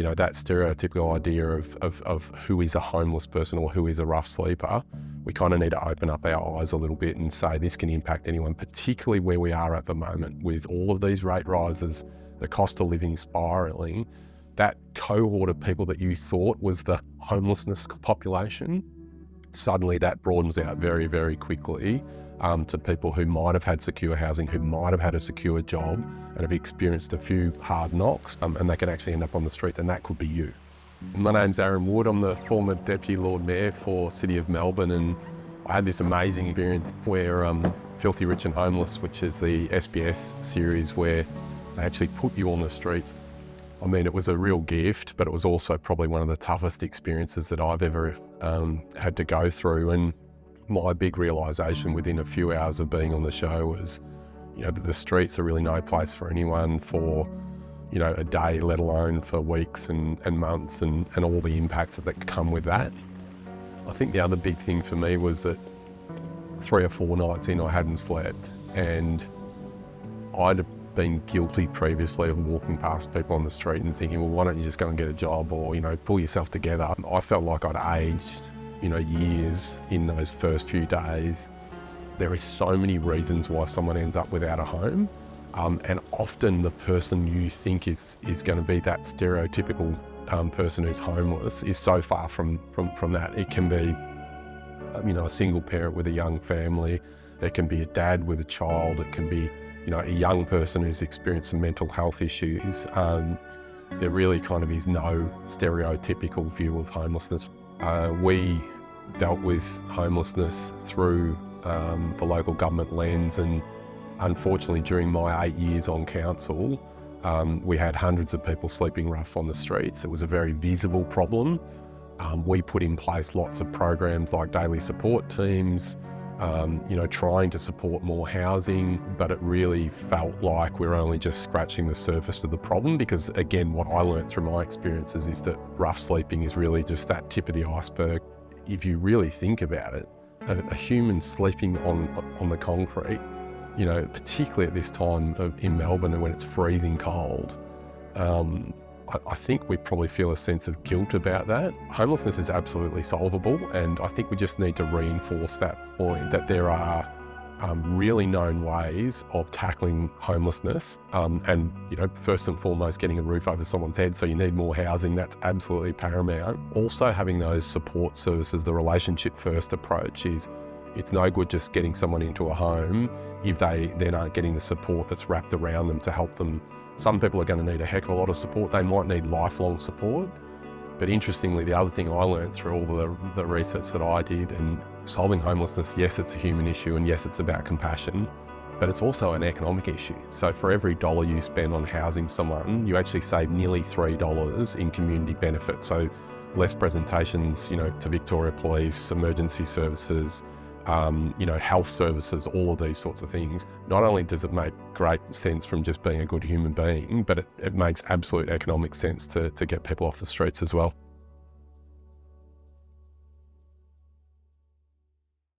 that stereotypical idea of who is a homeless person or who is a rough sleeper, we kind of need to open up our eyes a little bit and say this can impact anyone, particularly where we are at the moment with all of these rate rises, the cost of living spiralling. That cohort of people that you thought was the homelessness population, suddenly that broadens out very, very quickly to people who might have had secure housing, who might have had a secure job and have experienced a few hard knocks, and they can actually end up on the streets, and that could be you. My name's Arron Wood. I'm the former Deputy Lord Mayor for City of Melbourne, and I had this amazing experience where Filthy Rich and Homeless, which is the SBS series where they actually put you on the streets. I mean, it was a real gift, but it was also probably one of the toughest experiences that I've ever had to go through. And my big realisation within a few hours of being on the show was, that the streets are really no place for anyone for, a day, let alone for weeks and months and all the impacts that come with that. I think the other big thing for me was that 3 or 4 nights in, I hadn't slept, and I'd been guilty previously of walking past people on the street and thinking, well, why don't you just go and get a job or, pull yourself together. I felt like I'd aged, years in those first few days. There are so many reasons why someone ends up without a home. And often the person you think is going to be that stereotypical person who's homeless is so far from that. It can be, a single parent with a young family. It can be a dad with a child. It can be, a young person who's experienced some mental health issues. There really kind of is no stereotypical view of homelessness. We dealt with homelessness through the local government lens, and unfortunately during my 8 years on council, we had hundreds of people sleeping rough on the streets. It was a very visible problem. We put in place lots of programs like daily support teams, trying to support more housing, but it really felt like we're only just scratching the surface of the problem, because again, what I learned through my experiences is that rough sleeping is really just that tip of the iceberg. If you really think about it, a human sleeping on the concrete, particularly at this time in Melbourne and when it's freezing cold, I think we probably feel a sense of guilt about that. Homelessness is absolutely solvable, and I think we just need to reinforce that point that there are really known ways of tackling homelessness, and first and foremost getting a roof over someone's head, so you need more housing. That's absolutely paramount. Also having those support services, the relationship first approach is, it's no good just getting someone into a home if they then aren't getting the support that's wrapped around them to help them. Some people are going to need a heck of a lot of support. They might need lifelong support. But interestingly, the other thing I learned through all the research that I did, and solving homelessness, yes, it's a human issue, and yes, it's about compassion, but it's also an economic issue. So for every dollar you spend on housing someone, you actually save nearly $3 in community benefit. So less presentations, to Victoria Police, emergency services, health services, all of these sorts of things. Not only does it make great sense from just being a good human being, but it makes absolute economic sense to get people off the streets as well.